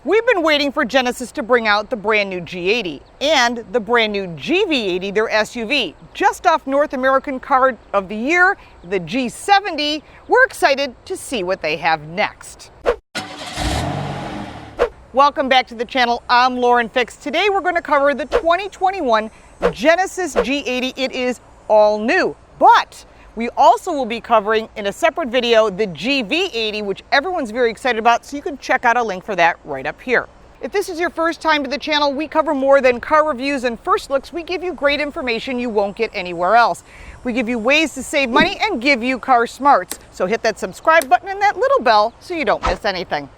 We've been waiting for Genesis to bring out the brand new G80 and the brand new GV80, their SUV. Just off North American Car of the Year, the G70. We're excited to see what they have next. Welcome back to the channel. I'm Lauren Fix. Today we're going to cover the 2021 Genesis G80. It is all new, but we also will be covering in a separate video the GV80, which everyone's very excited about, so you can check out a link for that right up here. If this is your first time to the channel, we cover more than car reviews and first looks. We give you great information you won't get anywhere else. We give you ways to save money and give you car smarts. So hit that subscribe button and that little bell so you don't miss anything.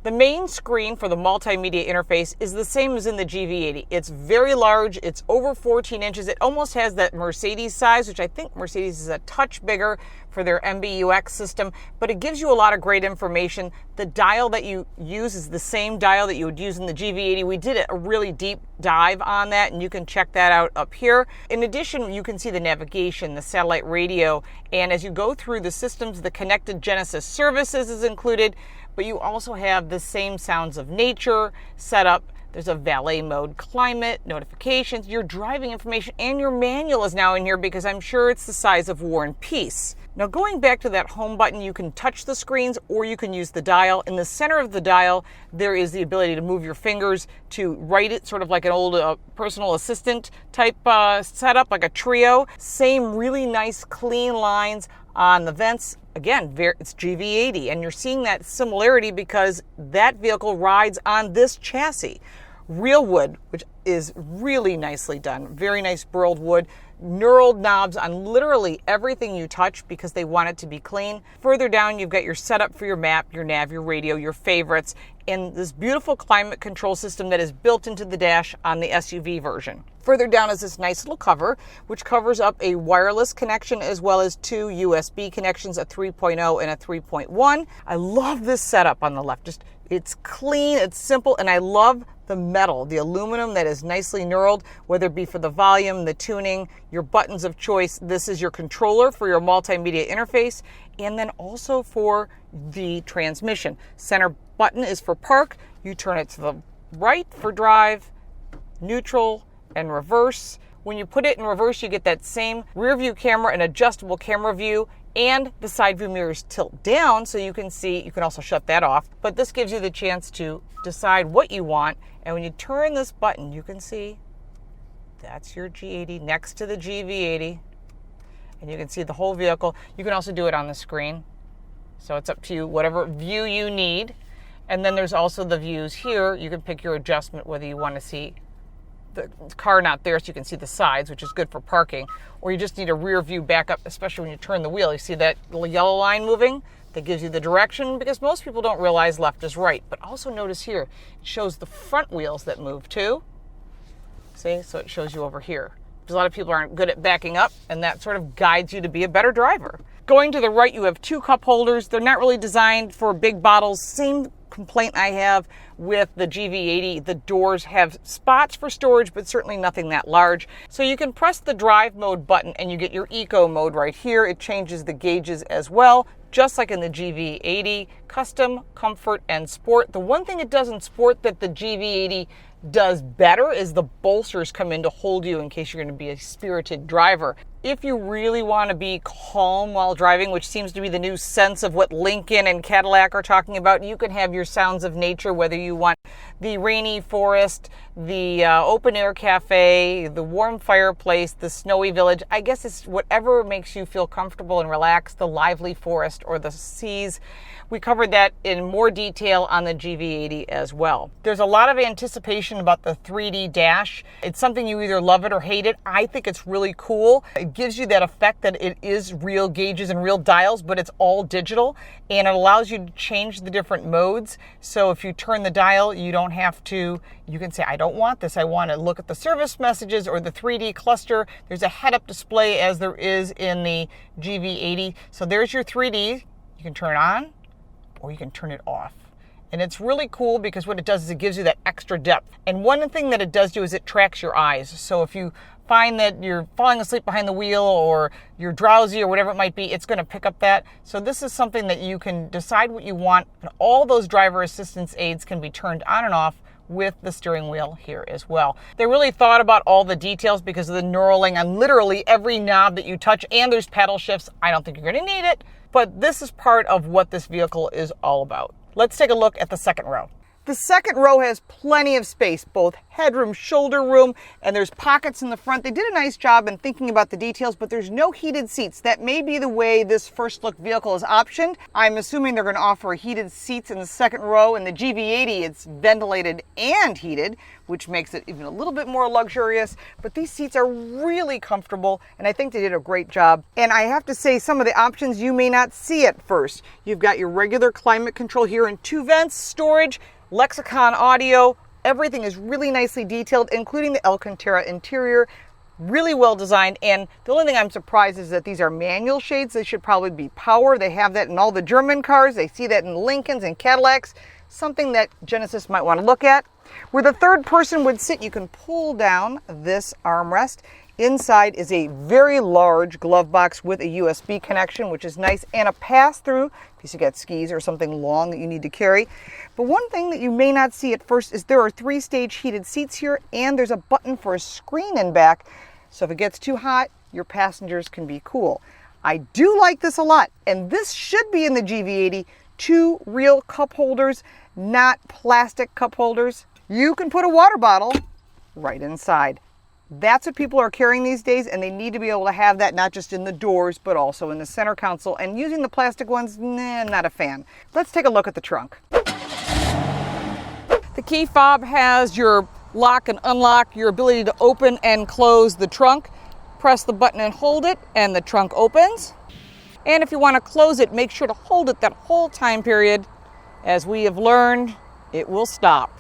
The main screen for the multimedia interface is the same as in the GV80. It's very large, it's over 14 inches. It almost has that Mercedes size, which I think Mercedes is a touch bigger for their MBUX system, but it gives you a lot of great information. The dial that you use is the same dial that you would use in the GV80. We did a really deep dive on that, and you can check that out up here. In addition, you can see the navigation, the satellite radio, and as you go through the systems, the connected Genesis services is included, but you also have the same sounds of nature set up. There's a valet mode, climate, notifications, your driving information, and your manual is now in here because I'm sure it's the size of War and Peace. Now going back to that home button, you can touch the screens or you can use the dial. In the center of the dial, there is the ability to move your fingers to write it, sort of like an old personal assistant type setup, like a Trio. Same really nice clean lines on the vents. Again, it's GV80, and you're seeing that similarity because that vehicle rides on this chassis. Real wood, which is really nicely done. Very nice burled wood. Knurled knobs on literally everything you touch because they want it to be clean. Further down, you've got your setup for your map, your nav, your radio, your favorites, and this beautiful climate control system that is built into the dash on the SUV version. Further down is this nice little cover, which covers up a wireless connection as well as two USB connections, a 3.0 and a 3.1. I love this setup on the left. It's clean, it's simple, and I love the metal, the aluminum that is nicely knurled, whether it be for the volume, the tuning, your buttons of choice. This is your controller for your multimedia interface, and then also for the transmission. Center button is for park. You turn it to the right for drive, neutral, and reverse. When you put it in reverse, you get that same rear view camera and adjustable camera view, and the side view mirrors tilt down so you can see. You can also shut that off, but this gives you the chance to decide what you want. And when you turn this button, you can see that's your G80 next to the GV80, and you can see the whole vehicle. You can also do it on the screen, so it's up to you, whatever view you need. And then there's also the views here. You can pick your adjustment, whether you want to see the car not there so you can see the sides, which is good for parking, or you just need a rear view backup, especially when you turn the wheel. You see that little yellow line moving? That gives you the direction, because most people don't realize left is right. But also notice here, it shows the front wheels that move too. See, so it shows you over here. Because a lot of people aren't good at backing up, and that sort of guides you to be a better driver. Going to the right, you have two cup holders. They're not really designed for big bottles. Same complaint I have with the GV80. The doors have spots for storage, but certainly nothing that large. So you can press the drive mode button and you get your eco mode right here. It changes the gauges as well, just like in the GV80. Custom, comfort, and sport. The one thing it does in sport that the GV80 does better is the bolsters come in to hold you in case you're going to be a spirited driver. If you really want to be calm while driving, which seems to be the new sense of what Lincoln and Cadillac are talking about, you can have your sounds of nature, whether you want the rainy forest, the open air cafe, the warm fireplace, the snowy village. I guess it's whatever makes you feel comfortable and relaxed, the lively forest or the seas. We covered that in more detail on the GV80 as well. There's a lot of anticipation about the 3D dash. It's something you either love it or hate it. I think it's really cool. It gives you that effect that it is real gauges and real dials, but it's all digital, and it allows you to change the different modes. So if you turn the dial, you don't have to, you can say, I don't want this. I want to look at the service messages or the 3D cluster. There's a head-up display as there is in the GV80. So there's your 3D. You can turn it on, or you can turn it off. And it's really cool because what it does is it gives you that extra depth. And one thing that it does do is it tracks your eyes. So if you find that you're falling asleep behind the wheel or you're drowsy or whatever it might be, it's going to pick up that. So this is something that you can decide what you want, and all those driver assistance aids can be turned on and off with the steering wheel here as well. They really thought about all the details because of the knurling on literally every knob that you touch, and there's paddle shifts. I don't think you're going to need it, but this is part of what this vehicle is all about. Let's take a look at the second row. The second row has plenty of space, both headroom, shoulder room, and there's pockets in the front. They did a nice job in thinking about the details, but there's no heated seats. That may be the way this first look vehicle is optioned. I'm assuming they're going to offer heated seats in the second row. In the GV80, it's ventilated and heated, which makes it even a little bit more luxurious. But these seats are really comfortable, and I think they did a great job. And I have to say, some of the options you may not see at first. You've got your regular climate control here and 2 vents, storage, Lexicon audio. Everything is really nicely detailed, including the Alcantara interior. Really well designed, and the only thing I'm surprised is that these are manual shades. They should probably be power. They have that in all the German cars. They see that in Lincolns and Cadillacs. Something that Genesis might want to look at. Where the third person would sit, you can pull down this armrest. Inside is a very large glove box with a USB connection, which is nice, and a pass-through in case you got skis or something long that you need to carry. But one thing that you may not see at first is there are 3-stage heated seats here, and there's a button for a screen in back. So if it gets too hot, your passengers can be cool. I do like this a lot, and this should be in the GV80. 2 real cup holders, not plastic cup holders. You can put a water bottle right inside. That's what people are carrying these days, and they need to be able to have that not just in the doors, but also in the center console. And using the plastic ones, nah, not a fan. Let's take a look at the trunk. The key fob has your lock and unlock, your ability to open and close the trunk. Press the button and hold it, and the trunk opens. And if you want to close it, make sure to hold it that whole time period. As we have learned, it will stop.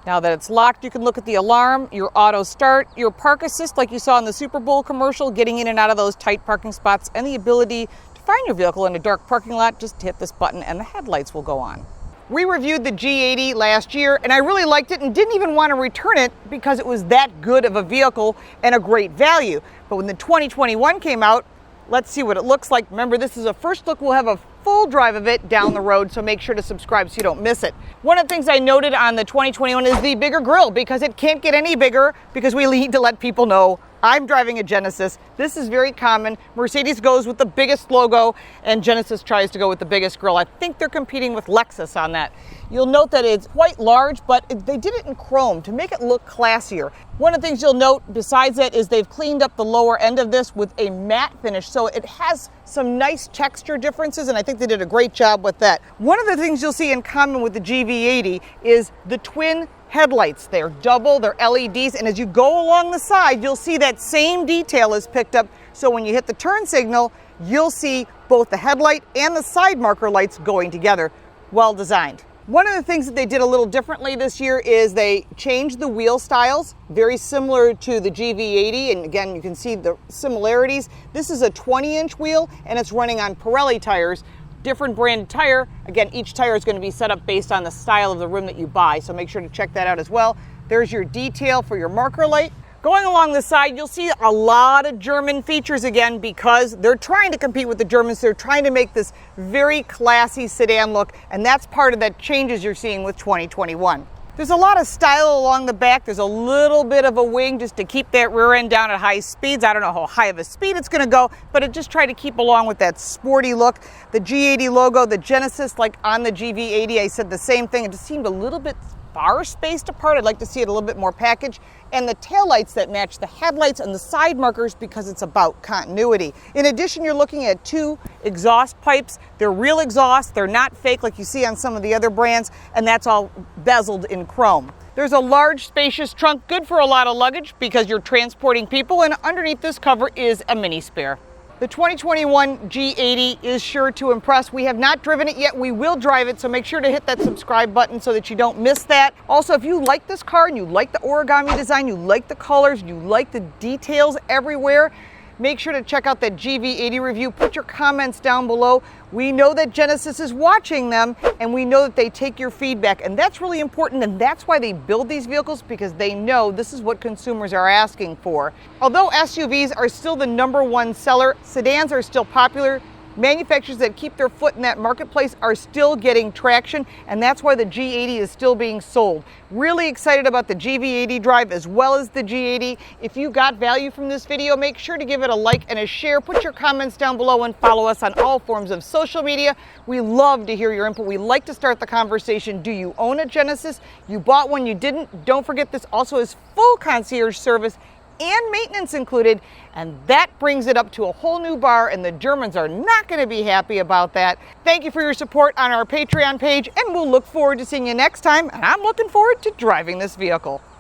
Now that it's locked, you can look at the alarm, your auto start, your park assist like you saw in the Super Bowl commercial, getting in and out of those tight parking spots, and the ability to find your vehicle in a dark parking lot. Just hit this button and the headlights will go on. We reviewed the G80 last year, and I really liked it and didn't even want to return it because it was that good of a vehicle and a great value. But when the 2021 came out, let's see what it looks like. Remember, this is a first look. We'll have a full drive of it down the road, so make sure to subscribe so you don't miss it. One of the things I noted on the 2021 is the bigger grille, because it can't get any bigger, because we need to let people know I'm driving a Genesis. This is very common. Mercedes goes with the biggest logo, and Genesis tries to go with the biggest grille. I think they're competing with Lexus on that. You'll note that it's quite large, but they did it in chrome to make it look classier. One of the things you'll note besides that is they've cleaned up the lower end of this with a matte finish, so it has some nice texture differences, and I think they did a great job with that. One of the things you'll see in common with the GV80 is the twin headlights. They're double, they're LEDs, and as you go along the side, you'll see that same detail is picked up, so when you hit the turn signal, you'll see both the headlight and the side marker lights going together. Well designed. One of the things that they did a little differently this year is they changed the wheel styles, very similar to the GV80, and again, you can see the similarities. This is a 20-inch wheel, and it's running on Pirelli tires. Different brand tire. Again, each tire is going to be set up based on the style of the rim that you buy, so make sure to check that out as well. There's your detail for your marker light. Going along the side, you'll see a lot of German features again because they're trying to compete with the Germans. They're trying to make this very classy sedan look, and that's part of that changes you're seeing with 2021. There's a lot of style along the back. There's a little bit of a wing just to keep that rear end down at high speeds. I don't know how high of a speed it's going to go, but it just tried to keep along with that sporty look. The G80 logo, the Genesis, like on the GV80, I said the same thing. It just seemed a little bit far spaced apart. I'd like to see it a little bit more packaged. And the taillights that match the headlights and the side markers because it's about continuity. In addition, you're looking at 2 exhaust pipes. They're real exhaust. They're not fake like you see on some of the other brands, and that's all bezeled in chrome. There's a large, spacious trunk, good for a lot of luggage because you're transporting people, and underneath this cover is a mini spare. The 2021 G80 is sure to impress. We have not driven it yet. We will drive it, so make sure to hit that subscribe button so that you don't miss that. Also, if you like this car and you like the origami design, you like the colors, you like the details everywhere, Make sure to check out that GV80 review. Put your comments down below. We know that Genesis is watching them, and we know that they take your feedback, and that's really important, and that's why they build these vehicles, because they know this is what consumers are asking for. Although SUVs are still the #1 seller, sedans are still popular. Manufacturers that keep their foot in that marketplace are still getting traction, and that's why the G80 is still being sold. Really excited about the GV80 drive as well as the G80. If you got value from this video, make sure to give it a like and a share. Put your comments down below and follow us on all forms of social media. We love to hear your input. We like to start the conversation. Do you own a Genesis? You bought one, you didn't? Don't forget, this also is full concierge service and maintenance included, and that brings it up to a whole new bar, and the Germans are not going to be happy about that. Thank you for your support on our Patreon page, and we'll look forward to seeing you next time, and I'm looking forward to driving this vehicle.